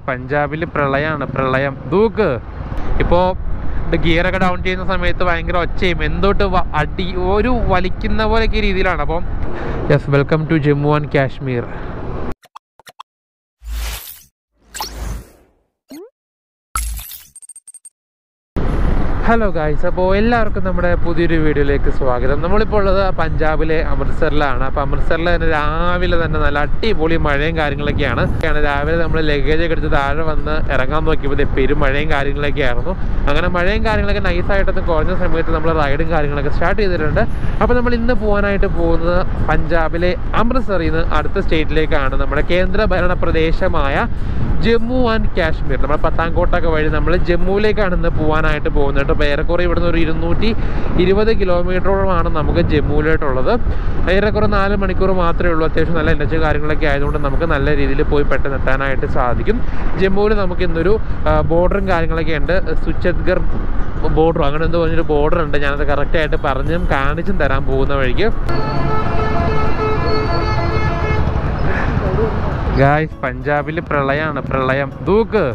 പഞ്ചാബിൽ പ്രളയമാണ്, പ്രളയം. ദൂക്ക് ഇപ്പോൾ ഗിയറൊക്കെ ഡൗൺ ചെയ്യുന്ന സമയത്ത് ഭയങ്കര ഒച്ചയും എന്തോട്ട് അടി ഒരു വലിക്കുന്ന പോലെയൊക്കെ രീതിയിലാണ്. അപ്പം yes, welcome to Jammu and Kashmir. Hello guys, അപ്പോൾ എല്ലാവർക്കും നമ്മുടെ പുതിയൊരു വീഡിയോയിലേക്ക് സ്വാഗതം. നമ്മളിപ്പോൾ ഉള്ളത് പഞ്ചാബിലെ അമൃത്സറിലാണ്. അപ്പോൾ അമൃത്സറിൽ തന്നെ രാവിലെ തന്നെ നല്ല അടിപൊളി മഴയും കാര്യങ്ങളൊക്കെയാണ്. രാവിലെ നമ്മൾ ലഗേജൊക്കെ എടുത്ത് താഴെ വന്ന് ഇറങ്ങാൻ നോക്കിയപ്പോൾ പെരും മഴയും കാര്യങ്ങളൊക്കെ ആയിരുന്നു. അങ്ങനെ മഴയും കാര്യങ്ങളൊക്കെ നൈസായിട്ടൊന്ന് കുറഞ്ഞ സമയത്ത് നമ്മൾ റൈഡും കാര്യങ്ങളൊക്കെ സ്റ്റാർട്ട് ചെയ്തിട്ടുണ്ട്. അപ്പോൾ നമ്മൾ ഇന്ന് പോകാനായിട്ട് പോകുന്നത് പഞ്ചാബിലെ അമൃത്സറിൽ നിന്ന് അടുത്ത സ്റ്റേറ്റിലേക്കാണ്, നമ്മുടെ കേന്ദ്രഭരണ പ്രദേശമായ ജമ്മു ആൻഡ് കാശ്മീർ. നമ്മുടെ പത്താൻകോട്ടൊക്കെ വഴി നമ്മൾ ജമ്മുവിലേക്കാണ് ഇന്ന് പോകാനായിട്ട് പോകുന്നത്. അപ്പോൾ ഏറെക്കുറെ ഇവിടുന്ന് ഒരു 220 കിലോമീറ്ററോളമാണ് നമുക്ക് ജമ്മുവിലോട്ടുള്ളത്. ഏറെക്കുറെ 4 മണിക്കൂർ മാത്രമേ ഉള്ളൂ. അത്യാവശ്യം നല്ല എൻഎച്ച് കാര്യങ്ങളൊക്കെ ആയതുകൊണ്ട് നമുക്ക് നല്ല രീതിയിൽ പോയി പെട്ടെന്ന് എത്താനായിട്ട് സാധിക്കും. ജമ്മുവിൽ നമുക്ക് ഇന്നൊരു ബോർഡറും കാര്യങ്ങളൊക്കെ ഉണ്ട്, സുചത്ഗർ ബോർഡർ അങ്ങനെ എന്തോ പറഞ്ഞൊരു ബോർഡർ ഉണ്ട്. ഞാനത് കറക്റ്റായിട്ട് പറഞ്ഞും കാണിച്ചും തരാൻ പോകുന്ന വഴിക്ക്. ഗായ്സ്, പഞ്ചാബിൽ പ്രളയമാണ്, പ്രളയം. ദൂക്ക്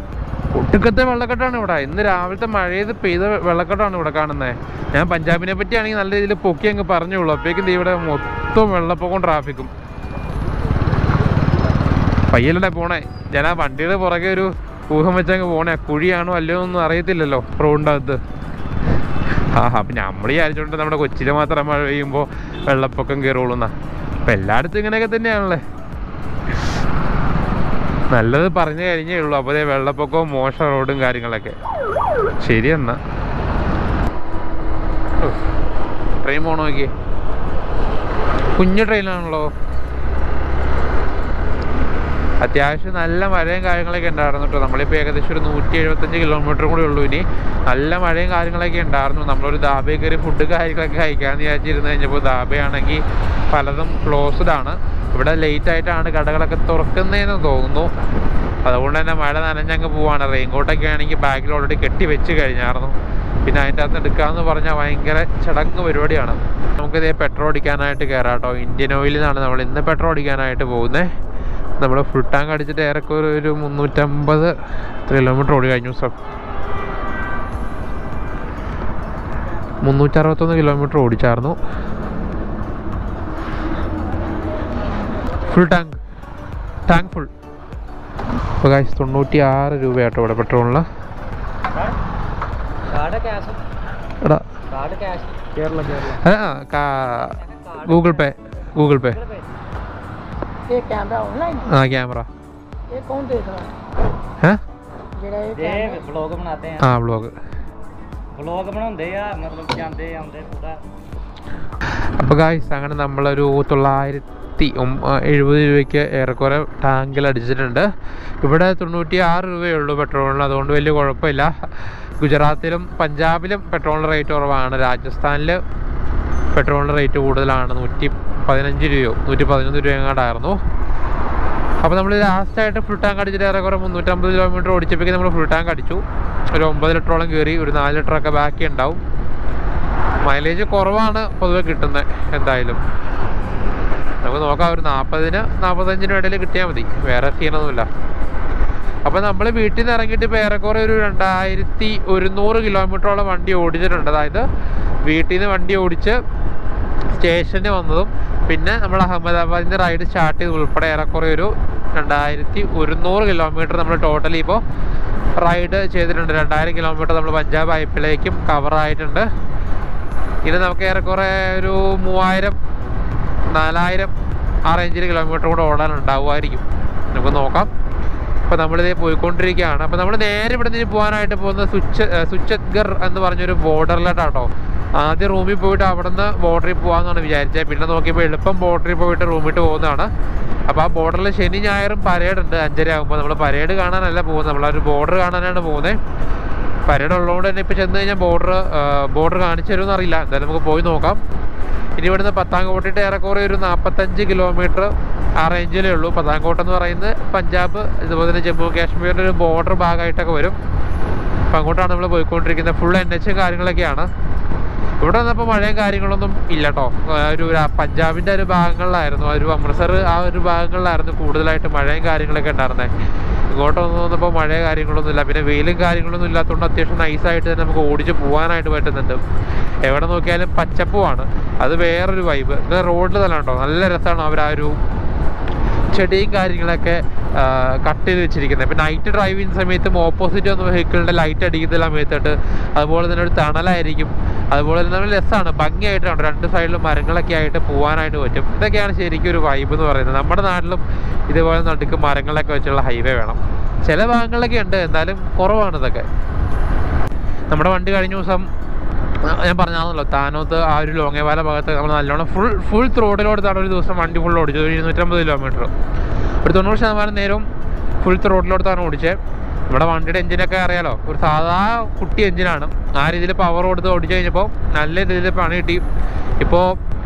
ഒട്ടുക്കത്തെ വെള്ളക്കെട്ടാണ് ഇവിടെ. ഇന്ന് രാവിലത്തെ മഴയത് പെയ്ത വെള്ളക്കെട്ടാണ് ഇവിടെ കാണുന്നത്. ഞാൻ പഞ്ചാബിനെ പറ്റിയാണെങ്കിൽ നല്ല രീതിയിൽ പൊക്കി അങ്ങ് പറഞ്ഞുള്ളൂ. അപ്പോഴേക്കും ഇവിടെ മൊത്തം വെള്ളപ്പൊക്കവും ട്രാഫിക്കും. പയ്യലൂടെ പോണേ. ഞാൻ ആ വണ്ടിയുടെ പുറകെ ഒരു ഊഹം വെച്ചങ്ങ് പോണേ. കുഴിയാണോ അല്ലയോ ഒന്നും അറിയത്തില്ലല്ലോ റോഡിൻ്റെ അകത്ത്. അപ്പം നമ്മൾ വിചാരിച്ചോണ്ട് നമ്മുടെ കൊച്ചിയിൽ മാത്രം മഴ പെയ്യുമ്പോൾ വെള്ളപ്പൊക്കം കയറുള്ളൂന്നാ. അപ്പം എല്ലായിടത്തും ഇങ്ങനെയൊക്കെ തന്നെയാണല്ലേ. നല്ലത് പറഞ്ഞു കഴിഞ്ഞേ ഉള്ളൂ. അപ്പോൾ വെള്ളപ്പൊക്കവും മോശം റോഡും കാര്യങ്ങളൊക്കെ. ശരി എന്നാ ട്രെയിൻ പോകണ നോക്കിയേ, കുഞ്ഞു ട്രെയിനാണല്ലോ. അത്യാവശ്യം നല്ല മഴയും കാര്യങ്ങളൊക്കെ ഉണ്ടായിരുന്നു കേട്ടോ. നമ്മളിപ്പോൾ ഏകദേശം ഒരു 175 കിലോമീറ്റർ കൂടി ഉള്ളൂ ഇനി. നല്ല മഴയും കാര്യങ്ങളൊക്കെ ഉണ്ടായിരുന്നു. നമ്മളൊരു ധാബയിൽ കയറി ഫുഡ് കാര്യങ്ങളൊക്കെ കഴിക്കാമെന്ന് വിചാരിച്ചിരുന്ന് കഴിഞ്ഞപ്പോൾ ധാബയാണെങ്കിൽ പലതും ക്ലോസ്ഡ് ആണ്. ഇവിടെ ലേറ്റ് ആയിട്ടാണ് കടകളൊക്കെ തുറക്കുന്നതെന്ന് തോന്നുന്നു. അതുകൊണ്ട് തന്നെ മഴ നനഞ്ഞങ്ങ് പോവാണ്. റെയിൻകോട്ടൊക്കെ ആണെങ്കിൽ ബാഗിൽ ഓൾറെഡി കെട്ടി വെച്ച് കഴിഞ്ഞായിരുന്നു. പിന്നെ അതിൻ്റെ അകത്ത് എടുക്കാമെന്ന് പറഞ്ഞാൽ ഭയങ്കര ചടങ്ങ് പരിപാടിയാണ്. നമുക്കിതേ പെട്രോൾ അടിക്കാനായിട്ട് കയറാം കേട്ടോ. ഇന്ത്യൻ ഓയിലിൽ നിന്നാണ് നമ്മൾ ഇന്ന് പെട്രോൾ അടിക്കാനായിട്ട് പോകുന്നത്. നമ്മൾ ഫുൾ ടാങ്ക് അടിച്ചിട്ട് ഏറെക്കുറെ ഒരു 350 കിലോമീറ്റർ ഓടി കഴിഞ്ഞു. 361 കിലോമീറ്റർ ഓടിച്ചായിരുന്നു. Full tank full. അപ്പോൾ ഗൈസ് 96 രൂപയാട്ടോ ഇവിടെ പെട്രോളിന്. എടാ ഗൂഗിൾ പേ हाँ कैमरा ये कौन देख रहा है? ब्लॉग बनाते हैं। हाँ ब्लॉग बनाते हैं मतलब जाते आते पूरा. അപ്പോൾ ഗായ്സ് അങ്ങനെ നമ്മളൊരു 970 രൂപയ്ക്ക് ഏറെക്കുറെ ടാങ്കിൽ അടിച്ചിട്ടുണ്ട്. ഇവിടെ 96 രൂപയുള്ളൂ പെട്രോളിന്. അതുകൊണ്ട് വലിയ കുഴപ്പമില്ല. ഗുജറാത്തിലും പഞ്ചാബിലും പെട്രോളിൻ്റെ റേറ്റ് കുറവാണ്. രാജസ്ഥാനിൽ പെട്രോളിൻ്റെ റേറ്റ് കൂടുതലാണ്. 115 രൂപയോ 111 രൂപ എങ്ങാണ്ടായിരുന്നു. അപ്പോൾ നമ്മൾ ലാസ്റ്റായിട്ട് ഫുൾ ടാങ്ക് അടിച്ചിട്ട് ഏറെക്കുറെ 350 കിലോമീറ്റർ ഓടിച്ചപ്പോഴേക്കും നമ്മൾ ഫുൾ ടാങ്ക് അടിച്ചു. ഒരു 9 ലിറ്ററോളം കയറി. ഒരു 4 ലിറ്ററൊക്കെ ബാക്കി ഉണ്ടാവും. മൈലേജ് കുറവാണ് പൊതുവെ കിട്ടുന്നത്. എന്തായാലും നമുക്ക് നോക്കാം. ഒരു 40-45 ഇടയിൽ കിട്ടിയാൽ മതി. വേറെ സീനൊന്നുമില്ല. അപ്പോൾ നമ്മൾ വീട്ടിൽ നിന്ന് ഇറങ്ങിയിട്ട് ഇപ്പോൾ ഏറെക്കുറെ ഒരു 2100 കിലോമീറ്ററോളം വണ്ടി ഓടിച്ചിട്ടുണ്ട്. അതായത് വീട്ടിൽ നിന്ന് വണ്ടി ഓടിച്ച് സ്റ്റേഷന് വന്നതും പിന്നെ നമ്മൾ അഹമ്മദാബാദിൽ നിന്ന് റൈഡ് സ്റ്റാർട്ട് ചെയ്ത് ഉൾപ്പെടെ ഏറെക്കുറെ ഒരു 2100 കിലോമീറ്റർ നമ്മൾ ടോട്ടലി ഇപ്പോൾ റൈഡ് ചെയ്തിട്ടുണ്ട്. 2000 കിലോമീറ്റർ നമ്മൾ പഞ്ചാബ് ഐപ്പിലേക്കും കവറായിട്ടുണ്ട്. ഇനി നമുക്ക് ഏറെക്കുറെ ഒരു 3000-4000 ആ റേഞ്ചിൽ കിലോമീറ്റർ കൂടെ ഓടാനുണ്ടാവുമായിരിക്കും. നമുക്ക് നോക്കാം. അപ്പോൾ നമ്മളിതേ പോയിക്കൊണ്ടിരിക്കുകയാണ്. അപ്പോൾ നമ്മൾ നേരെ ഇവിടെ നിന്ന് പോകാനായിട്ട് പോകുന്നത് സുചത്ഗർ എന്ന് പറഞ്ഞൊരു ബോർഡറിലോട്ടാട്ടോ. ആദ്യം റൂമിൽ പോയിട്ട് അവിടെ നിന്ന് ബോർഡറിൽ പോകാമെന്നാണ് വിചാരിച്ചത്. പിന്നെ നോക്കിയപ്പോൾ എളുപ്പം ബോർഡറിൽ പോയിട്ട് റൂമിട്ട് പോകുന്നതാണ്. അപ്പോൾ ആ ബോർഡറിൽ ശനി ഞായറും പരേഡ് ഉണ്ട് 5:30 ആകുമ്പോൾ. നമ്മൾ പരേഡ് കാണാനല്ല പോകുന്നത്, നമ്മളൊരു ബോർഡർ കാണാനാണ് പോകുന്നത്. പരേഡ് ഉള്ളതുകൊണ്ട് തന്നെ ഇപ്പോൾ ചെന്ന് കഴിഞ്ഞാൽ ബോർഡർ കാണിച്ചു തരുമെന്ന് അറിയില്ല. എന്തായാലും നമുക്ക് പോയി നോക്കാം. ഇനി ഇവിടുന്ന് പത്താൻകോട്ടിട്ട് ഏറെക്കുറെ ഒരു 45 കിലോമീറ്റർ ആ റേഞ്ചിലേ ഉള്ളൂ. പത്താൻകോട്ട് എന്ന് പറയുന്നത് പഞ്ചാബ് അതുപോലെ തന്നെ ജമ്മു കാശ്മീരിൻ്റെ ഒരു ബോർഡർ ഭാഗമായിട്ടൊക്കെ വരും. അപ്പം അങ്ങോട്ടാണ് നമ്മൾ പോയിക്കൊണ്ടിരിക്കുന്നത്. ഫുൾ NH കാര്യങ്ങളൊക്കെയാണ്. ഇവിടെ വന്നപ്പോൾ മഴയും കാര്യങ്ങളൊന്നും ഇല്ല കേട്ടോ. ഒരു പഞ്ചാബിൻ്റെ ഒരു ഭാഗങ്ങളിലായിരുന്നു, ഒരു അമൃത്സർ ആ ഒരു ഭാഗങ്ങളിലായിരുന്നു കൂടുതലായിട്ട് മഴയും കാര്യങ്ങളൊക്കെ ഉണ്ടായിരുന്നത്. ഇങ്ങോട്ടൊന്നും വന്നപ്പോൾ മഴ കാര്യങ്ങളൊന്നും ഇല്ല, പിന്നെ വെയിലും കാര്യങ്ങളൊന്നും ഇല്ലാത്തതുകൊണ്ട് അത്യാവശ്യം നൈസായിട്ട് തന്നെ നമുക്ക് ഓടിച്ച് പോകാനായിട്ട് പറ്റുന്നുണ്ട്. എവിടെ നോക്കിയാലും പച്ചപ്പുമാണ്, അത് വേറൊരു വൈബ്. ഇത് റോഡിൽ തന്നെ ഉണ്ടോ, നല്ല രസമാണ് അവർ ആ ഒരു ചെടിയും കാര്യങ്ങളൊക്കെ കട്ട് ചെയ്ത് വെച്ചിരിക്കുന്നത്. ഇപ്പം നൈറ്റ് ഡ്രൈവ് ചെയ്യുന്ന സമയത്തും ഓപ്പോസിറ്റ് വന്ന വെഹിക്കിളിൻ്റെ ലൈറ്റ് അടിക്കുന്നതിൽ സമയത്തിട്ട് അതുപോലെ തന്നെ ഒരു തണലായിരിക്കും. അതുപോലെ തന്നെ നല്ല രസമാണ്, ഭംഗിയായിട്ടാണ്, രണ്ട് സൈഡിലും മരങ്ങളൊക്കെ ആയിട്ട് പോകാനായിട്ട് പറ്റും. ഇതൊക്കെയാണ് ശരിക്കും ഒരു വൈബ് എന്ന് പറയുന്നത്. നമ്മുടെ നാട്ടിലും ഇതുപോലെ നടുക്ക് മരങ്ങളൊക്കെ വെച്ചുള്ള ഹൈവേ വേണം. ചില ഭാഗങ്ങളിലൊക്കെ ഉണ്ട്, എന്നാലും കുറവാണ് ഇതൊക്കെ. നമ്മുടെ വണ്ടി കഴിഞ്ഞ ദിവസം ഞാൻ പറഞ്ഞാണല്ലോ, താനോത്ത് ആ ഒരു ലോങ്ങേവാല ഭാഗത്ത് നമ്മൾ നല്ലോണം ഫുൾ ത്രോട്ടിലോടുത്താണ് ഒരു ദിവസം വണ്ടി ഫുൾ ഓടിച്ചത്. 250 കിലോമീറ്റർ, ഒരു 90% നേരവും ഫുൾ ത്രോട്ടിലോടുത്താണ് ഓടിച്ചത്. നമ്മുടെ വണ്ടിയുടെ എഞ്ചിനൊക്കെ അറിയാലോ, ഒരു സാധാ കുട്ടി എഞ്ചിനാണ്. ആ രീതിയിൽ പവർ കൊടുത്ത് ഓടിച്ചു കഴിഞ്ഞപ്പോൾ നല്ല രീതിയിൽ പണി കിട്ടി. ഇപ്പോൾ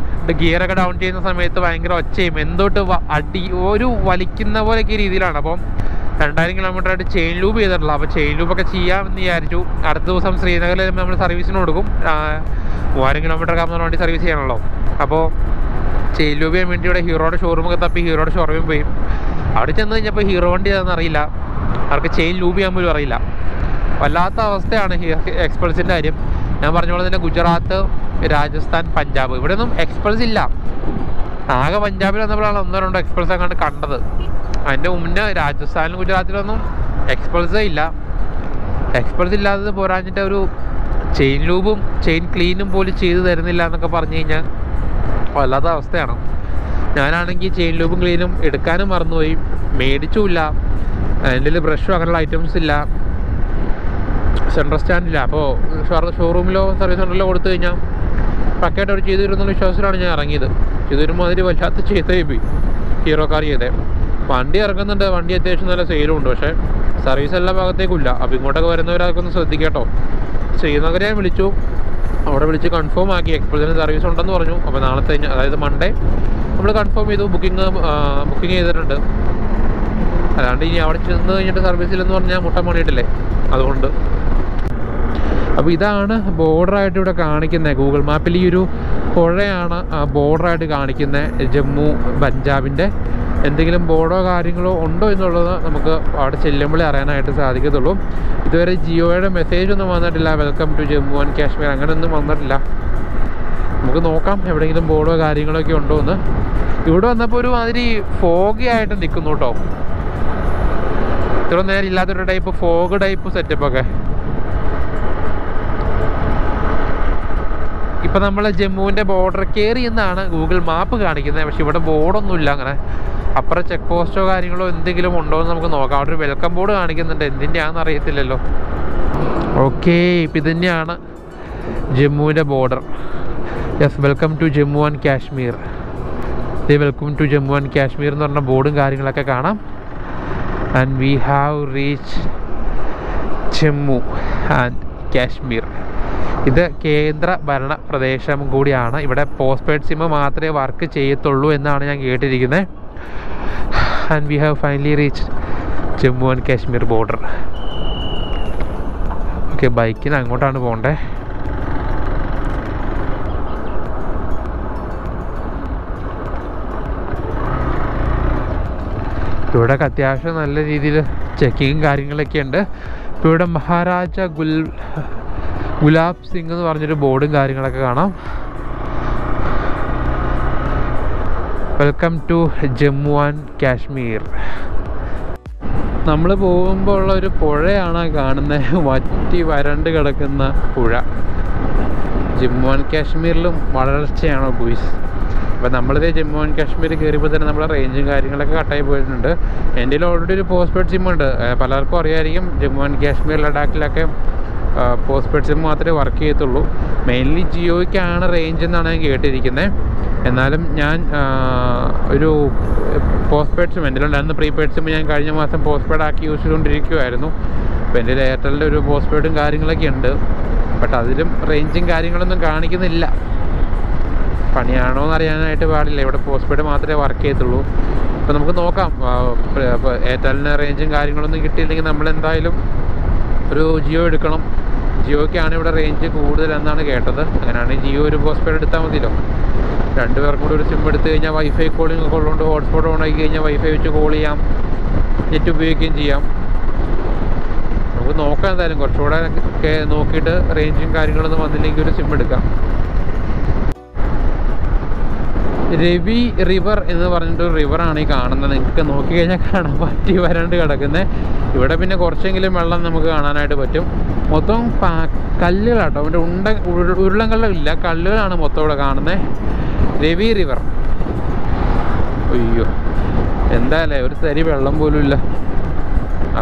ഗിയറൊക്കെ ഡൗൺ ചെയ്യുന്ന സമയത്ത് ഭയങ്കര ഒച്ചയും എന്തോട്ട് ഒരു വലിക്കുന്ന പോലെയൊക്കെ രീതിയിലാണ്. അപ്പം 2000 കിലോമീറ്റർ ആയിട്ട് ചെയിൻ ലൂബ് ചെയ്തിട്ടുള്ള. അപ്പോൾ ചെയിൻ ലൂബൊക്കെ ചെയ്യാമെന്ന് വിചാരിച്ചു. അടുത്ത ദിവസം ശ്രീനഗറിൽ നമ്മൾ സർവീസിന് കൊടുക്കും. 3000 കിലോമീറ്റർ ആകുമ്പോൾ വണ്ടി സർവീസ് ചെയ്യണമല്ലോ. അപ്പോൾ ചെയിൻ ലൂബ് ചെയ്യാൻ വേണ്ടി ഇവിടെ ഹീറോയുടെ ഷോറൂമൊക്കെ തപ്പി ഹീറോയുടെ ഷോറൂമിൽ പോയി. അവിടെ ചെന്ന് കഴിഞ്ഞപ്പോൾ ഹീറോ വണ്ടി അതൊന്നും അറിയില്ല, അവർക്ക് ചെയിൻ ലൂബ് ചെയ്യാൻ പോലും അറിയില്ല. വല്ലാത്ത അവസ്ഥയാണ് എക്സ്പൾസിൻ്റെ കാര്യം. ഞാൻ പറഞ്ഞ പോലെ തന്നെ ഗുജറാത്ത്, രാജസ്ഥാൻ, പഞ്ചാബ്, ഇവിടെയൊന്നും എക്സ്പൾസ് ഇല്ല. ആകെ പഞ്ചാബിൽ വന്നപ്പോഴാണ് 1-2 എക്സ്പൾസ് അങ്ങോട്ട് കണ്ടത്. അതിൻ്റെ മുന്നേ രാജസ്ഥാനിലും ഗുജറാത്തിലൊന്നും എക്സ്പൾസേ ഇല്ല. എക്സ്പൾസ് ഇല്ലാത്തത് പോരാഞ്ഞിട്ട് ഒരു ചെയിൻ ലൂബും ചെയിൻ ക്ലീനും പോലും ചെയ്ത് തരുന്നില്ല എന്നൊക്കെ പറഞ്ഞു കഴിഞ്ഞാൽ വല്ലാത്ത അവസ്ഥയാണ്. ഞാനാണെങ്കിൽ ചെയിൻ ലൂബും ക്ലീനും എടുക്കാനും മറന്നുപോയി, മേടിച്ചുമില്ല. എൻ്റെ ബ്രഷും അങ്ങനെയുള്ള ഐറ്റംസ് ഇല്ല, സെൻട്രൽ സ്റ്റാൻഡില്ല. അപ്പോൾ ഷോറൂമിലോ സർവീസ് സെൻ്ററിലോ കൊടുത്തു കഴിഞ്ഞാൽ പക്കയായിട്ട് അവർ ചെയ്തു തരുമെന്നുള്ള വിശ്വാസത്തിലാണ് ഞാൻ ഇറങ്ങിയത്. ചെയ്തു തരുമ്പോൾ അതിൽ വല്ലാത്ത ചെയ്തേ പോയി ഹീറോ കാർ ചെയ്തേ. വണ്ടി ഇറങ്ങുന്നുണ്ട്, വണ്ടി അത്യാവശ്യം നല്ല സെയിലും ഉണ്ട്, പക്ഷേ സർവീസ് എല്ലാ ഭാഗത്തേക്കും ഇല്ല. അപ്പോൾ ഇങ്ങോട്ടൊക്കെ വരുന്നവരൊക്കെ ഒന്ന് ശ്രദ്ധിക്കട്ടോ. ശ്രീനഗർ ഞാൻ വിളിച്ചു, അവിടെ വിളിച്ച് കൺഫേം ആക്കി എക്സ്പ്രസിന് സർവീസ് ഉണ്ടെന്ന് പറഞ്ഞു. അപ്പോൾ നാളത്തെ അതായത് മൺഡേ നമ്മൾ കൺഫേം ചെയ്തു, ബുക്കിംഗ് ചെയ്തിട്ടുണ്ട്. അല്ലാണ്ട് ഇനി അവിടെ ചെന്ന് കഴിഞ്ഞിട്ട് സർവീസിലെന്ന് പറഞ്ഞാൽ മുട്ട പണിയിട്ടില്ലേ, അതുകൊണ്ട്. അപ്പോൾ ഇതാണ് ബോർഡറായിട്ട് ഇവിടെ കാണിക്കുന്നത്. ഗൂഗിൾ മാപ്പിൽ ഈ ഒരു പുഴയാണ് ബോർഡറായിട്ട് കാണിക്കുന്നത്, ജമ്മു പഞ്ചാബിൻ്റെ. എന്തെങ്കിലും ബോർഡോ കാര്യങ്ങളോ ഉണ്ടോ എന്നുള്ളത് നമുക്ക് അവിടെ ചെല്ലുമ്പോഴേ അറിയാനായിട്ട് സാധിക്കത്തുള്ളൂ. ഇതുവരെ ജിയോയുടെ മെസ്സേജ് ഒന്നും വന്നിട്ടില്ല, welcome to Jammu and Kashmir, അങ്ങനെയൊന്നും വന്നിട്ടില്ല. നമുക്ക് നോക്കാം എവിടെയെങ്കിലും ബോർഡോ കാര്യങ്ങളൊക്കെ ഉണ്ടോ എന്ന്. ഇവിടെ വന്നപ്പോൾ ഒരു മാതിരി ഫോഗി ആയിട്ട് നിൽക്കുന്നു കേട്ടോ. ഇത്ര നേരം ഇല്ലാത്തൊരു ടൈപ്പ് ഫോഗ് ടൈപ്പ് സെറ്റപ്പൊക്കെ. ഇപ്പം നമ്മൾ ജമ്മുവിൻ്റെ ബോർഡർ കയറി എന്നാണ് ഗൂഗിൾ മാപ്പ് കാണിക്കുന്നത്, പക്ഷെ ഇവിടെ ബോർഡൊന്നുമില്ല. അങ്ങനെ അപ്പുറം ചെക്ക് പോസ്റ്റോ കാര്യങ്ങളോ എന്തെങ്കിലും ഉണ്ടോ എന്ന് നമുക്ക് നോക്കാം. അവിടെ ഒരു വെൽക്കം ബോർഡ് കാണിക്കുന്നുണ്ട്, എന്തിൻ്റെയാണെന്ന് അറിയത്തില്ലല്ലോ. ഓക്കെ, ഇപ്പം ഇത് തന്നെയാണ് ജമ്മുവിൻ്റെ border. Yes, welcome to Jammu and Kashmir. ഇത് welcome to Jammu and Kashmir എന്ന് പറഞ്ഞ ബോർഡും കാര്യങ്ങളൊക്കെ കാണാം. And we have reach Jammu and Kashmir. ഇത് കേന്ദ്ര ഭരണ പ്രദേശം കൂടിയാണ്. ഇവിടെ പോസ്റ്റ് പെയ്ഡ് സിം മാത്രമേ വർക്ക് ചെയ്യത്തുള്ളൂ എന്നാണ് ഞാൻ കേട്ടിരിക്കുന്നത്. And we have finally reach Jammu and Kashmir border. Okay, ബൈക്കിന് അങ്ങോട്ടാണ് പോകേണ്ടത്. ഇവിടെയൊക്കെ അത്യാവശ്യം നല്ല രീതിയിൽ ചെക്കിങ്ങും കാര്യങ്ങളൊക്കെ ഉണ്ട്. ഇപ്പോൾ ഇവിടെ മഹാരാജ ഗുലാബ് സിംഗ് എന്ന് പറഞ്ഞൊരു ബോർഡും കാര്യങ്ങളൊക്കെ കാണാം. Welcome to Jammu and Kashmir. നമ്മൾ പോകുമ്പോൾ ഉള്ള ഒരു പുഴയാണ് കാണുന്നത്, വറ്റി വരണ്ട് കിടക്കുന്ന പുഴ. ജമ്മു ആൻഡ് കാശ്മീരിലും വളർച്ചയാണോ ബോയ്സ്. അപ്പോൾ നമ്മളിതേ ജമ്മു ആൻഡ് കാശ്മീർ കയറിയപ്പോൾ തന്നെ നമ്മളെ റേഞ്ചും കാര്യങ്ങളൊക്കെ കട്ടായി പോയിട്ടുണ്ട്. എൻ്റെ ഓൾറെഡി ഒരു പോസ്റ്റ് പെയ്ഡ് സിം ഉണ്ട്. പലർക്കും അറിയാമായിരിക്കും, ജമ്മു ആൻഡ് കാശ്മീർ ലഡാക്കിലൊക്കെ പോസ്റ്റ് പെയ്ഡ് സിം മാത്രമേ വർക്ക് ചെയ്യത്തുള്ളൂ. മെയിൻലി ജിയോയ്ക്കാണ് റേഞ്ച് എന്നാണ് ഞാൻ കേട്ടിരിക്കുന്നത്. എന്നാലും ഞാൻ ഒരു പോസ്റ്റ് പെയ്ഡ് സിം എൻ്റെ ഉണ്ടായിരുന്ന പ്രീപെയ്ഡ് സിം ഞാൻ കഴിഞ്ഞ മാസം പോസ്റ്റ് പെയ്ഡ് ആക്കി യൂസ് ചെയ്തുകൊണ്ടിരിക്കുമായിരുന്നു. അപ്പോൾ എൻ്റെ എയർടെലിൻ്റെ ഒരു പോസ്റ്റ് പെയ്ഡും കാര്യങ്ങളൊക്കെ ഉണ്ട്, ബട്ട് അതിലും റേഞ്ചും കാര്യങ്ങളൊന്നും കാണിക്കുന്നില്ല. പണിയാണോ എന്ന് അറിയാനായിട്ട് പാടില്ല, ഇവിടെ പോസ്റ്റ് പെയ്ഡ് മാത്രമേ വർക്ക് ചെയ്യത്തുള്ളൂ. അപ്പോൾ നമുക്ക് നോക്കാം. എയർടെലിന് റേഞ്ചും കാര്യങ്ങളൊന്നും കിട്ടിയില്ലെങ്കിൽ നമ്മളെന്തായാലും ഒരു ജിയോ എടുക്കണം. ജിയോയ്ക്കാണ് ഇവിടെ റേഞ്ച് കൂടുതൽ എന്നാണ് കേട്ടത്. അങ്ങനെയാണെങ്കിൽ ജിയോ ഒരു പോസ്റ്റ് പെയ്ഡ് എടുത്താൽ മതിയല്ലോ. രണ്ടുപേർക്കും കൂടി ഒരു സിം എടുത്തു കഴിഞ്ഞാൽ വൈഫൈ കോളിംഗ് ഒക്കെ ഉള്ളതുകൊണ്ട് ഹോട്ട്സ്പോട്ട് ഓൺ ആക്കി കഴിഞ്ഞാൽ വൈഫൈ വെച്ച് കോൾ ചെയ്യാം, നെറ്റ് ഉപയോഗിക്കുകയും ചെയ്യാം. നോക്കാം, എന്തായാലും കുറച്ചുകൂടെ നോക്കിയിട്ട് റേഞ്ചും കാര്യങ്ങളൊന്നും വന്നില്ലെങ്കിൽ ഒരു സിം എടുക്കാം. രവി റിവർ എന്ന് പറഞ്ഞിട്ടൊരു റിവറാണ് ഈ കാണുന്നത്. നിങ്ങൾക്ക് നോക്കിക്കഴിഞ്ഞാൽ കാണാൻ പറ്റി വരണ്ട് കിടക്കുന്നത്. ഇവിടെ പിന്നെ കുറച്ചെങ്കിലും വെള്ളം നമുക്ക് കാണാനായിട്ട് പറ്റും. മൊത്തം കല്ലുകളാട്ടോ, അവിടെ ഉരുളങ്കല്ലില്ല, കല്ലുകളാണ് മൊത്തം ഇവിടെ കാണുന്നത്. രവി റിവർ. അയ്യോ, എന്തായാലേ ഒരു തരി വെള്ളം പോലും ഇല്ല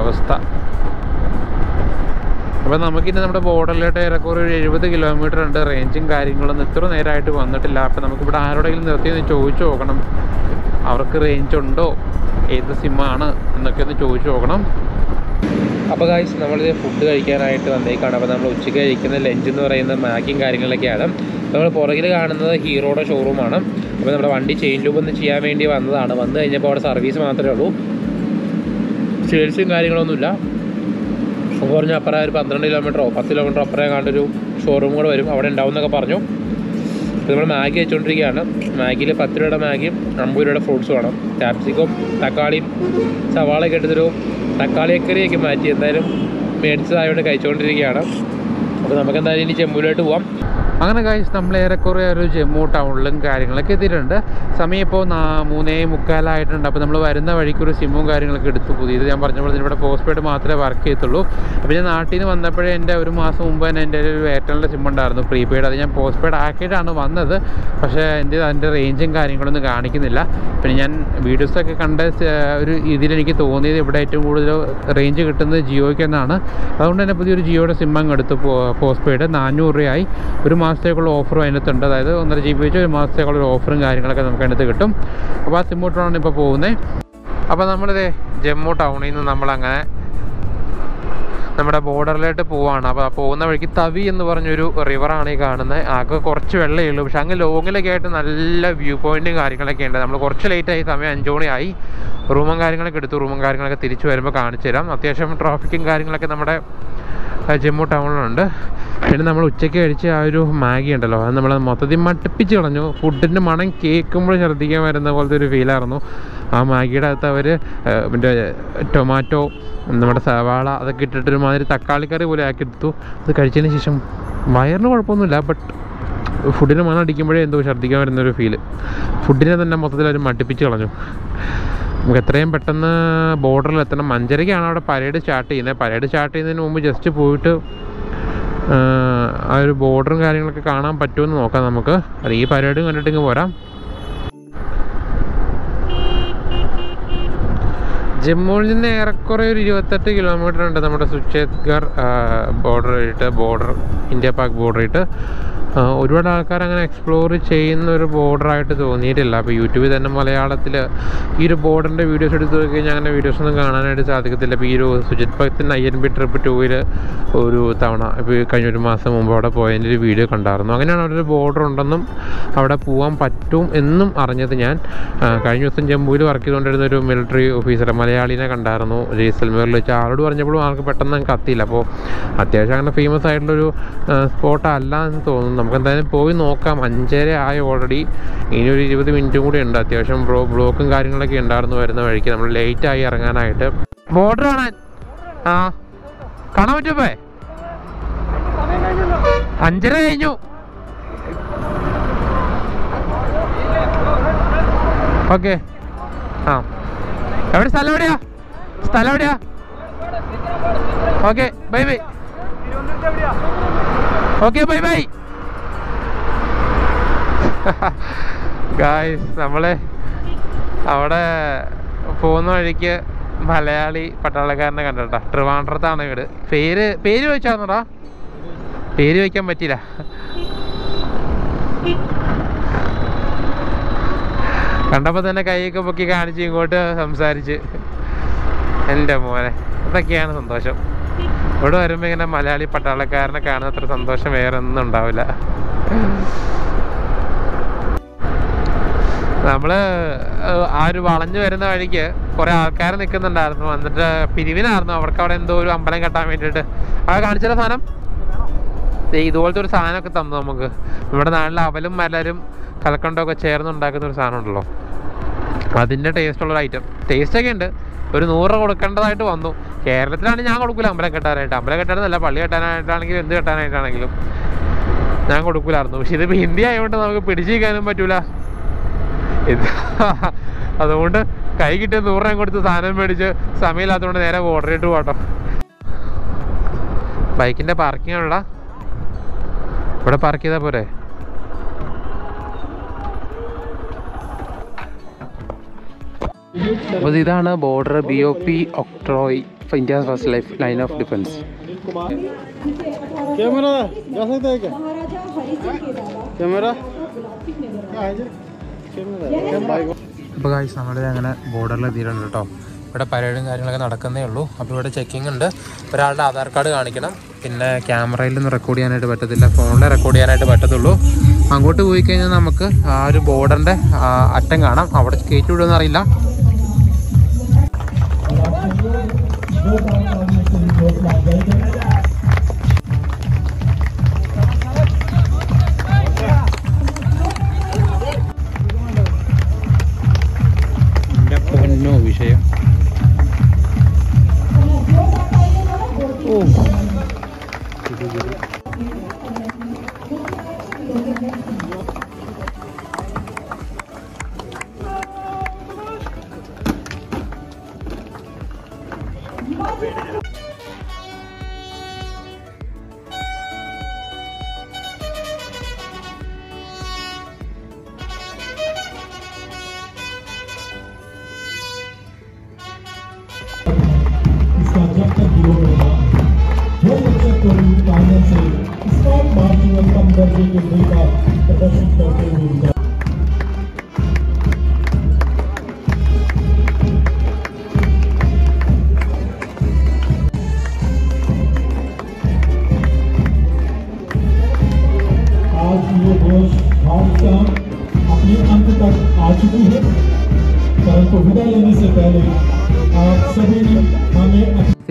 അവസ്ഥ. അപ്പോൾ നമുക്കിനി നമ്മുടെ ബോർഡറിലോട്ട് ഏറെക്കുറെ ഒരു 70 കിലോമീറ്റർ ഉണ്ട്. റേഞ്ചും കാര്യങ്ങളൊന്നും ഇത്ര നേരമായിട്ട് വന്നിട്ടില്ല. അപ്പോൾ നമുക്കിവിടെ ആരോടെങ്കിലും നിർത്തിയെന്ന് ചോദിച്ചു നോക്കണം, അവർക്ക് റേഞ്ച് ഉണ്ടോ, ഏത് സിമ്മാണ് എന്നൊക്കെ ഒന്ന് ചോദിച്ചു നോക്കണം. അപ്പോൾ ഗൈസ്, നമ്മളിത് ഫുഡ് കഴിക്കാനായിട്ട് വന്നേക്കാണ്. അപ്പോൾ നമ്മൾ ഉച്ചയ്ക്ക് കഴിക്കുന്ന ലഞ്ച് എന്ന് പറയുന്നത് മാഗിയും കാര്യങ്ങളൊക്കെയാണ്. നമ്മൾ പുറകിൽ കാണുന്നത് ഹീറോയുടെ ഷോറൂമാണ്. അപ്പോൾ നമ്മുടെ വണ്ടി ചെയിൻ ലൂബ് ഒന്ന് ചെയ്യാൻ വേണ്ടി വന്നതാണ്. വന്നു കഴിഞ്ഞപ്പോൾ അവിടെ സർവീസ് മാത്രമേ ഉള്ളൂ, സെയിൽസും കാര്യങ്ങളൊന്നുമില്ല. അപ്പോൾ പറഞ്ഞു അപ്പുറം ഒരു 12 കിലോമീറ്ററോ 10 കിലോമീറ്ററോ അപ്പുറം കണ്ടൊരു ഷോറൂം കൂടെ വരും, അവിടെ ഉണ്ടാവും എന്നൊക്കെ പറഞ്ഞു. അപ്പോൾ നമ്മൾ മാഗി വെച്ചുകൊണ്ടിരിക്കുകയാണ്. മാഗിയിൽ 10 രൂപയുടെ മാഗിയും 50 രൂപയുടെ ഫ്രൂട്ട്സ് വേണം. ക്യാപ്സിക്കും തക്കാളിയും സവാളയൊക്കെ എടുത്തൊരു തക്കാളിക്കറിയൊക്കെ മാറ്റി എന്തായാലും മേടിച്ചതായതുകൊണ്ട് കഴിച്ചുകൊണ്ടിരിക്കുകയാണ്. അപ്പോൾ നമുക്ക് എന്തായാലും ഇനി ജമ്മുവിലോട്ട് പോവാം. അങ്ങനെ ഗൈസ്, നമ്മൾ ഏറെക്കുറെ ഒരു ജമ്മു ടൗണിലും കാര്യങ്ങളൊക്കെ എത്തിയിട്ടുണ്ട്. സമയം ഇപ്പോൾ 3:45 അപ്പോൾ നമ്മൾ വരുന്ന വഴിക്കൊരു സിമ്മും കാര്യങ്ങളൊക്കെ എടുത്തു. പുതിയത് ഞാൻ പറഞ്ഞപ്പോൾ ഇവിടെ പോസ്റ്റ് പെയ്ഡ് മാത്രമേ വർക്ക് ചെയ്യത്തുള്ളൂ. അപ്പോൾ ഞാൻ നാട്ടിൽ നിന്ന് വന്നപ്പോഴേ എൻ്റെ ഒരു മാസം മുമ്പ് തന്നെ എൻ്റെ ഒരു എയർടെലിൻ്റെ സിം ഉണ്ടായിരുന്നു, പ്രീപെയ്ഡ്. അത് ഞാൻ പോസ്റ്റ് പെയ്ഡ് ആക്കിയിട്ടാണ് വന്നത്. പക്ഷേ അതിൻ്റെ റേഞ്ചും കാര്യങ്ങളൊന്നും കാണിക്കുന്നില്ല. പിന്നെ ഞാൻ വീഡിയോസൊക്കെ കണ്ട ഒരു ഇതിലെനിക്ക് തോന്നിയത് ഇവിടെ ഏറ്റവും കൂടുതൽ റേഞ്ച് കിട്ടുന്നത് ജിയോയ്ക്ക് എന്നാണ്. അതുകൊണ്ട് തന്നെ പുതിയൊരു ജിയോയുടെ സിം അങ്ങ് എടുത്തു, പോസ്റ്റ് പെയ്ഡ് 400 രൂപയായി. ഒരു മാസത്തേക്കുള്ള ഓഫറും അതിനകത്തുണ്ട്. അതായത് 1.5 GB വെച്ച് ഒരു മാസത്തേക്കുള്ള ഓഫറും കാര്യങ്ങളൊക്കെ നമുക്ക് അതിനകത്ത് കിട്ടും. അപ്പോൾ ആ സിമ്മോട്ടാണ് ഇപ്പോൾ പോകുന്നത്. അപ്പോൾ നമ്മളിത് ജമ്മു ടൗണിൽ നിന്ന് നമ്മളങ്ങനെ നമ്മുടെ ബോർഡറിലോട്ട് പോവാണ്. അപ്പോൾ പോകുന്ന വഴിക്ക് തവി എന്ന് പറഞ്ഞൊരു റിവറാണ് ഈ കാണുന്നത്. ആകെ കുറച്ച് വെള്ളമേ ഉള്ളൂ, പക്ഷേ അങ്ങ് ലോങ്ങിലൊക്കെ ആയിട്ട് നല്ല വ്യൂ പോയിൻറ്റും കാര്യങ്ങളൊക്കെ ഉണ്ട്. നമ്മൾ കുറച്ച് ലേറ്റായി, സമയം 5 മണിയായി. റൂമും കാര്യങ്ങളൊക്കെ എടുത്തു. റൂമും കാര്യങ്ങളൊക്കെ തിരിച്ച് വരുമ്പോൾ കാണിച്ചു തരാം. അത്യാവശ്യം ട്രാഫിക്കും കാര്യങ്ങളൊക്കെ നമ്മുടെ ജമ്മു ടൗണിലുണ്ട്. പിന്നെ നമ്മൾ ഉച്ചയ്ക്ക് കഴിച്ച ആ ഒരു മാഗി ഉണ്ടല്ലോ, അത് നമ്മൾ മൊത്തത്തിൽ മട്ടിപ്പിച്ച് കളഞ്ഞു. ഫുഡിൻ്റെ മണം കേൾക്കുമ്പോൾ ഛർദ്ദിക്കാൻ വരുന്ന പോലത്തെ ഒരു ഫീലായിരുന്നു. ആ മാഗിയുടെ അകത്ത് അവർ പിന്നെ ടൊമാറ്റോ, നമ്മുടെ സവാള അതൊക്കെ ഇട്ടിട്ടൊരു മാതിരി തക്കാളിക്കറി പോലെ ആക്കിയെടുത്തു. അത് കഴിച്ചതിന് ശേഷം വയറിന് കുഴപ്പമൊന്നുമില്ല, ബട്ട് ഫുഡിന് മണം അടിക്കുമ്പോഴേ എന്തോ ഛർദ്ദിക്കാൻ വരുന്നൊരു ഫീല്. ഫുഡിനെ തന്നെ മൊത്തത്തിൽ അവർ മട്ടിപ്പിച്ച് കളഞ്ഞു. നമുക്ക് എത്രയും പെട്ടെന്ന് ബോർഡറിൽ എത്തണം. 5:30 അവിടെ പരേഡ് സ്റ്റാർട്ട് ചെയ്യുന്നത്. പരേഡ് സ്റ്റാർട്ട് ചെയ്യുന്നതിന് മുമ്പ് ജസ്റ്റ് പോയിട്ട് ആ ഒരു ബോർഡറും കാര്യങ്ങളൊക്കെ കാണാൻ പറ്റുമെന്ന് നോക്കാം നമുക്ക്. അത് ഈ പരേഡ് കണ്ടിട്ടിങ്ങ് പോരാം. ജമ്മുവിൽ നിന്ന് ഏറെക്കുറെ ഒരു 28 കിലോമീറ്റർ ഉണ്ട് നമ്മുടെ സുച്ചേത്ഗർ ബോർഡർ ഇന്ത്യ പാക് ബോർഡറായിട്ട്. ഒരുപാട് ആൾക്കാർ അങ്ങനെ എക്സ്പ്ലോർ ചെയ്യുന്ന ഒരു ബോർഡറായിട്ട് തോന്നിയിട്ടില്ല. അപ്പോൾ യൂട്യൂബിൽ തന്നെ മലയാളത്തിൽ ഈ ഒരു ബോർഡറിൻ്റെ വീഡിയോസ് എടുത്ത് നോക്കി കഴിഞ്ഞാൽ അങ്ങനെ വീഡിയോസൊന്നും കാണാനായിട്ട് സാധിക്കത്തില്ല. ഇപ്പോൾ ഈ ഒരു സുജിത് INB ട്രിപ്പ് 2-ൽ ഒരു തവണ ഇപ്പോൾ കഴിഞ്ഞ ഒരു മാസം മുമ്പ് അവിടെ പോയതിൻ്റെ ഒരു വീഡിയോ കണ്ടായിരുന്നു. അങ്ങനെയാണ് അവിടെ ഒരു ബോർഡർ ഉണ്ടെന്നും അവിടെ പോകാൻ പറ്റും എന്നും അറിഞ്ഞത് ഞാൻ. കഴിഞ്ഞ ദിവസം ജമ്മുവിൽ വർക്ക് ചെയ്തുകൊണ്ടിരുന്ന ഒരു മിലിറ്ററി ഓഫീസർ മലയാളിനെ കണ്ടായിരുന്നു ജയ്സൽമേറിൽ വെച്ച്. ആളോട് പറഞ്ഞപ്പോഴും ആൾക്ക് പെട്ടെന്ന് കത്തിയില്ല. അപ്പോൾ അത്യാവശ്യം അങ്ങനെ ഫേമസ് ആയിട്ടുള്ളൊരു സ്പോട്ടല്ല എന്ന് തോന്നുന്നു. നമുക്ക് എന്തായാലും പോയി നോക്കാം. 5:30 ആയി ഓൾറെഡി. ഇനി ഒരു 20 മിനിറ്റും കൂടി ഉണ്ട്. അത്യാവശ്യം ബ്ലോക്കും കാര്യങ്ങളൊക്കെ ഉണ്ടായിരുന്നു വരുന്ന വഴിക്ക്. നമ്മൾ ലേറ്റായി ഇറങ്ങാനായിട്ട്. ബോർഡർ കാണാൻ കാണാൻ പറ്റുമോ? 5:30 കഴിഞ്ഞു. ഓക്കെ. എവിടെ സ്ഥലം എവിടെയാ? Okay, bye. Okay, bye. Guys, നമ്മൾ അവിടെ പോകുന്ന വഴിക്ക് മലയാളി പട്ടാളക്കാരനെ കണ്ടിട്ടാ. ട്രിവാൻഡ്രത്താണ് വീട്. പേര് ചോദിച്ചാന്നോടാ? പേര് ചോദിക്കാൻ പറ്റില്ല. കണ്ടപ്പോൾ തന്നെ കൈയൊക്കെ പൊക്കി കാണിച്ച് ഇങ്ങോട്ട് സംസാരിച്ച്. എൻ്റെ മോനെ, ഇതൊക്കെയാണ് സന്തോഷം. ഇവിടെ വരുമ്പോൾ ഇങ്ങനെ മലയാളി പട്ടാളക്കാരനെ കാണുന്ന അത്ര സന്തോഷം വേറെ ഒന്നും ഉണ്ടാവില്ല. നമ്മൾ ആ ഒരു വളഞ്ഞു വരുന്ന വഴിക്ക് കുറേ ആൾക്കാർ നിൽക്കുന്നുണ്ടായിരുന്നു. എന്നിട്ട് പിരിവിനായിരുന്നു. അവർക്ക് അവിടെ എന്തോ ഒരു അമ്പലം കെട്ടാൻ വേണ്ടിയിട്ട്. അവിടെ കാണിച്ചില്ല സാധനം. ഇതുപോലത്തെ ഒരു സാധനമൊക്കെ തന്നു നമുക്ക്. നമ്മുടെ നാട്ടിൽ അവലും മലരും കലക്കണ്ടമൊക്കെ ചേർന്ന് ഉണ്ടാക്കുന്ന ഒരു സാധനം ഉണ്ടല്ലോ, അതിൻ്റെ ടേസ്റ്റുള്ളൊരു ഐറ്റം. ടേസ്റ്റൊക്കെ ഉണ്ട്. ഒരു 100 രൂപ കൊടുക്കേണ്ടതായിട്ട് വന്നു. കേരളത്തിലാണെങ്കിൽ ഞാൻ കൊടുക്കില്ല അമ്പലം കെട്ടാനായിട്ട്. അമ്പലം കെട്ടാനല്ല, പള്ളി കെട്ടാനായിട്ടാണെങ്കിലും എന്ത് കെട്ടാനായിട്ടാണെങ്കിലും ഞാൻ കൊടുക്കില്ലായിരുന്നു. പക്ഷെ ഇതിപ്പോൾ ഹിന്ദി ആയതുകൊണ്ട് നമുക്ക് പിടിച്ചിരിക്കാനും പറ്റൂല. അതുകൊണ്ട് കൈ കിട്ടിയ 100 രൂപ കൊടുത്ത് സാധനം മേടിച്ച് സമയമില്ലാത്തതുകൊണ്ട് നേരെ ഓർഡർ ഇട്ട് പോട്ടോ. ബൈക്കിൻ്റെ പാർക്കിങ്ങുള്ള ഇവിടെ പാർക്ക് ചെയ്താൽ പോരെ? അപ്പോൾ ഇതാണ് border BOP octroi India's first line of defence. അപ്പോൾ ഗായ്സ് നമ്മൾ അങ്ങനെ ബോർഡറിൽ എത്തിയിട്ടുണ്ട് കേട്ടോ. ഇവിടെ പരേഡും കാര്യങ്ങളൊക്കെ നടക്കുന്നേ ഉള്ളൂ. അപ്പോൾ ഇവിടെ ചെക്കിംഗ് ഉണ്ട്. ഒരാളുടെ ആധാർ കാർഡ് കാണിക്കണം. പിന്നെ ക്യാമറയിലൊന്നും റെക്കോർഡ് ചെയ്യാനായിട്ട് പറ്റത്തില്ല, ഫോണിൽ റെക്കോർഡ് ചെയ്യാനായിട്ട് പറ്റത്തുള്ളൂ. അങ്ങോട്ട് പോയി കഴിഞ്ഞാൽ നമുക്ക് ആ ഒരു ബോർഡറിൻ്റെ അറ്റം കാണാം. അവിടെ കയറ്റി വിടുമെന്ന് അറിയില്ല. പൊന്നോ വിഷയം.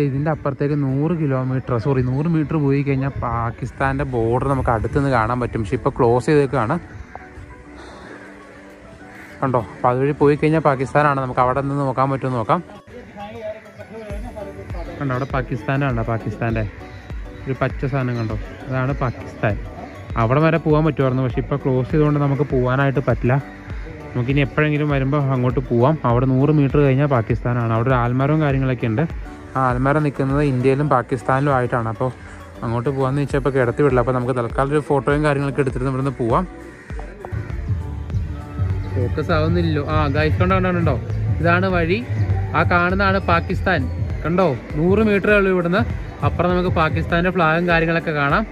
ഇതിൻ്റെ അപ്പുറത്തേക്ക് 100 മീറ്റർ പോയി കഴിഞ്ഞാൽ പാകിസ്ഥാൻ്റെ ബോർഡർ നമുക്ക് അടുത്തുനിന്ന് കാണാൻ പറ്റും. പക്ഷെ ഇപ്പോൾ ക്ലോസ് ചെയ്തേക്കാണ് കണ്ടോ. അപ്പോൾ അതുവഴി പോയി കഴിഞ്ഞാൽ പാകിസ്ഥാനാണ്. നമുക്ക് അവിടെ നിന്ന് നോക്കാൻ പറ്റുമെന്ന് നോക്കാം. കണ്ടോ അവിടെ പാകിസ്ഥാനാണ്. പാകിസ്ഥാൻ്റെ ഒരു പച്ച സാധനം കണ്ടോ, അതാണ് പാകിസ്ഥാൻ. അവിടെ വരെ പോകാൻ പറ്റുമായിരുന്നു. പക്ഷെ ഇപ്പോൾ ക്ലോസ് ചെയ്തുകൊണ്ട് നമുക്ക് പോകാനായിട്ട് പറ്റില്ല. നമുക്കിനി എപ്പോഴെങ്കിലും വരുമ്പോൾ അങ്ങോട്ട് പോവാം. അവിടെ 100 മീറ്റർ കഴിഞ്ഞാൽ പാകിസ്ഥാനാണ്. അവിടെ ഒരു ആൽമരവും കാര്യങ്ങളൊക്കെ ഉണ്ട്. ആ ആൽമരം നിൽക്കുന്നത് ഇന്ത്യയിലും പാകിസ്ഥാനിലും ആയിട്ടാണ്. അപ്പോൾ അങ്ങോട്ട് പോകാമെന്ന് വെച്ചപ്പോൾ കിടത്തി വിടില്ല. അപ്പോൾ നമുക്ക് തൽക്കാലം ഒരു ഫോട്ടോയും കാര്യങ്ങളൊക്കെ എടുത്തിട്ട് ഇവിടുന്ന് പോവാം. ഫോക്കസ് ആവുന്നില്ലല്ലോ. ഗൈസ് കണ്ടോ, ഇതാണ് വഴി. ആ കാണുന്നതാണ് പാകിസ്ഥാൻ. കണ്ടോ, 100 മീറ്ററേ ഉള്ളൂ ഇവിടുന്ന്. അപ്പുറം നമുക്ക് പാകിസ്ഥാൻ്റെ ഫ്ലാഗും കാര്യങ്ങളൊക്കെ കാണാം.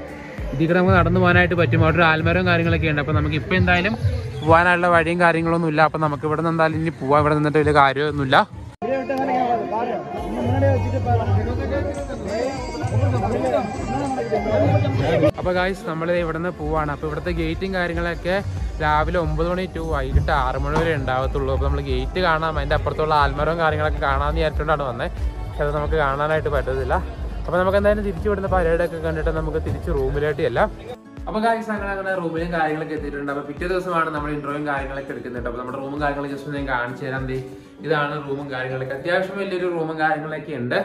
ഇതിൽ നമുക്ക് നടന്നു പോകാനായിട്ട് പറ്റും. അവിടെ ഒരു ആൽമരവും കാര്യങ്ങളൊക്കെ ഉണ്ട്. അപ്പോൾ നമുക്ക് ഇപ്പോൾ എന്തായാലും പോകാനുള്ള വഴിയും കാര്യങ്ങളൊന്നും ഇല്ല. അപ്പം നമുക്ക് ഇവിടെ നിന്ന് എന്തായാലും ഇനി പോവാം. ഇവിടെ നിന്നിട്ട് വലിയ കാര്യമൊന്നുമില്ല. അപ്പോൾ ഗായ്സ് നമ്മൾ ഇവിടെ നിന്ന് പോവാണ്. അപ്പോൾ ഇവിടുത്തെ ഗേറ്റും കാര്യങ്ങളൊക്കെ രാവിലെ 9 മണി ടു വൈകിട്ട് 6 മണി വരെ ഉണ്ടാകത്തുള്ളൂ. അപ്പോൾ നമ്മൾ ഗേറ്റ് കാണാം, അതിൻ്റെ അപ്പുറത്തുള്ള ആൽമരവും കാര്യങ്ങളൊക്കെ കാണാമെന്ന് വിചാരിച്ചുകൊണ്ടാണ് വന്നത്. പക്ഷെ അത് നമുക്ക് കാണാനായിട്ട് പറ്റത്തില്ല. അപ്പോൾ നമുക്ക് എന്തായാലും തിരിച്ചു വിടുന്ന പരേഡൊക്കെ കണ്ടിട്ട് നമുക്ക് തിരിച്ച് റൂമിലോട്ട് ചെല്ലാം. അപ്പോൾ ഗായ്സ് അങ്ങനെ റൂമിലും കാര്യങ്ങളൊക്കെ എത്തിയിട്ടുണ്ട്. അപ്പോൾ പിറ്റേ ദിവസമാണ് നമ്മൾ ഇൻട്രോയും കാര്യങ്ങളൊക്കെ എടുക്കുന്നുണ്ട്. അപ്പോൾ നമ്മുടെ റൂമും കാര്യങ്ങളൊക്കെ ജസ്റ്റ് ഞാൻ കാണിച്ചു തരാം. ഇതാണ് റൂമും കാര്യങ്ങളൊക്കെ. അത്യാവശ്യം വലിയൊരു റൂമും കാര്യങ്ങളൊക്കെ ഉണ്ട്.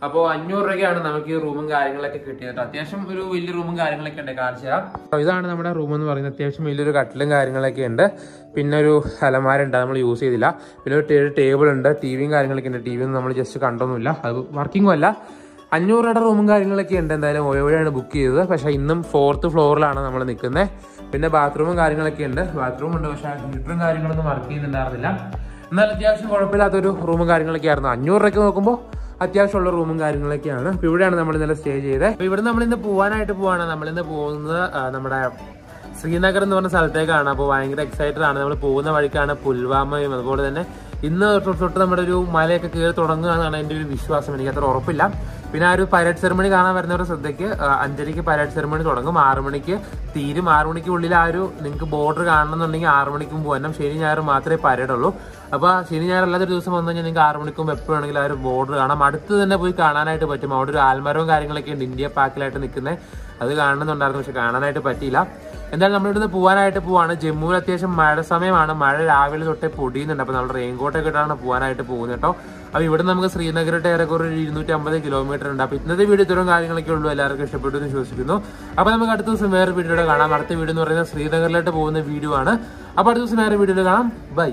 അപ്പോൾ 500 രൂപയ്ക്കാണ് നമുക്ക് ഈ റൂമും കാര്യങ്ങളൊക്കെ കിട്ടിയത്. അത്യാവശ്യം ഒരു വലിയ റൂമും കാര്യങ്ങളൊക്കെ ഉണ്ട്, കാണിച്ചു തരാം. അപ്പോൾ ഇതാണ് നമ്മുടെ റൂം എന്ന് പറയുന്നത്. അത്യാവശ്യം വലിയൊരു കട്ടിലും കാര്യങ്ങളൊക്കെ ഉണ്ട്. പിന്നെ ഒരു അലമാര ഉണ്ട്, നമ്മൾ യൂസ് ചെയ്തില്ല. പിന്നെ ഒരു ടേബിൾ ഉണ്ട്, ടിവിയും കാര്യങ്ങളൊക്കെ ഉണ്ട്. ടി വി ഒന്നും നമ്മൾ ജസ്റ്റ് കണ്ടൊന്നുമില്ല, അത് വർക്കിങ്ങും അല്ല. 500 രൂപയുടെ റൂമും കാര്യങ്ങളൊക്കെ ഉണ്ട്. എന്തായാലും ഓയോടെയാണ് ബുക്ക് ചെയ്തത്. പക്ഷേ ഇന്നും 4th ഫ്ലോറിലാണ് നമ്മൾ നിൽക്കുന്നത്. പിന്നെ ബാത്റൂമും കാര്യങ്ങളൊക്കെ ഉണ്ട്. ബാത്റൂം ഉണ്ട്, പക്ഷേ ഹീറ്ററും കാര്യങ്ങളൊന്നും വർക്ക് ചെയ്യുന്നുണ്ടായിരുന്നില്ല. എന്നാൽ അത്യാവശ്യം കുഴപ്പമില്ലാത്തൊരു റൂമും കാര്യങ്ങളൊക്കെ ആയിരുന്നു. 500 രൂപയ്ക്ക് നോക്കുമ്പോൾ അത്യാവശ്യമുള്ള റൂമും കാര്യങ്ങളൊക്കെയാണ്. അപ്പോൾ ഇവിടെയാണ് നമ്മൾ ഇന്നലെ സ്റ്റേ ചെയ്തത്. അപ്പോൾ ഇവിടെ നമ്മളിന്ന് പോകാനായിട്ട് പോവാണ്. നമ്മളിന്ന് പോകുന്നത് നമ്മുടെ ശ്രീനഗർ എന്ന് പറഞ്ഞ സ്ഥലത്തേക്കാണ്. അപ്പോൾ ഭയങ്കര എക്സൈറ്റഡ് ആണ്. നമ്മൾ പോകുന്ന വഴിക്കാണ് പുൽവാമയും. അതുപോലെ തന്നെ ഇന്ന് തൊട്ട് നമ്മുടെ ഒരു മലയൊക്കെ കയറി തുടങ്ങുകയെന്നാണ് എൻ്റെ ഒരു വിശ്വാസം. എനിക്ക് അത്ര ഉറപ്പില്ല. പിന്നെ ആ ഒരു പരേഡ് സെറമണി കാണാൻ വരുന്നവരുടെ ശ്രദ്ധയ്ക്ക് 5:30 പരേഡ് സെറമണി തുടങ്ങും, 6 മണിക്ക് തീരും. 6 മണിക്കുള്ളിൽ ആ ഒരു നിങ്ങൾക്ക് ബോർഡർ കാണണമെന്നുണ്ടെങ്കിൽ 6 മണിക്കും പോകാം. ശനി ഞായർ മാത്രമേ പരേഡ് ഉള്ളൂ. അപ്പോൾ ശനി ഞായർ അല്ലാത്തൊരു ദിവസം വന്നു കഴിഞ്ഞാൽ നിങ്ങൾക്ക് 6 മണിക്കും എപ്പോൾ വേണമെങ്കിലും ആ ഒരു ബോർഡർ കാണാം. അടുത്ത് തന്നെ പോയി കാണാനായിട്ട് പറ്റും. അവിടെ ഒരു ആൽമരവും കാര്യങ്ങളൊക്കെ ഉണ്ട് ഇന്ത്യ പാക്കിലായിട്ട് നിൽക്കുന്നത്. അത് കാണണമെന്നുണ്ടായിരുന്നു, പക്ഷെ കാണാനായിട്ട് പറ്റിയില്ല. എന്തായാലും നമ്മളിവിടുന്ന് പോകാനായിട്ട് പോവാണ്. ജമ്മുവിൽ അത്യാവശ്യം മഴ സമയമാണ്. മഴ രാവിലെ തൊട്ടേ പൊടിയുന്നുണ്ട്. അപ്പോൾ നമ്മൾ റെയിൻകോട്ടൊക്കെ ഇട്ടാണ് പോകാനായിട്ട് പോകുന്നത് കേട്ടോ. അപ്പോൾ ഇവിടെ നമുക്ക് ശ്രീനഗറിട്ട് ഏറെക്കുറെ ഒരു 250 കിലോമീറ്റർ ഉണ്ട്. അപ്പോൾ ഇന്നത്തെ വീഡിയോ ഇത്രയും കാര്യങ്ങളൊക്കെ ഉള്ളൂ. എല്ലാവർക്കും ഇഷ്ടപ്പെട്ടു എന്ന് വിശ്വസിക്കുന്നു. അപ്പോൾ നമുക്ക് അടുത്ത ദിവസം വേറെ വീഡിയോയുടെ കാണാം. അടുത്ത വീഡിയോ എന്ന് പറയുന്നത് ശ്രീനഗറിലോട്ട് പോകുന്ന വീഡിയോ ആണ്. അപ്പോൾ അടുത്ത ദിവസം വേറെ വീഡിയോയിൽ കാണാം. ബൈ.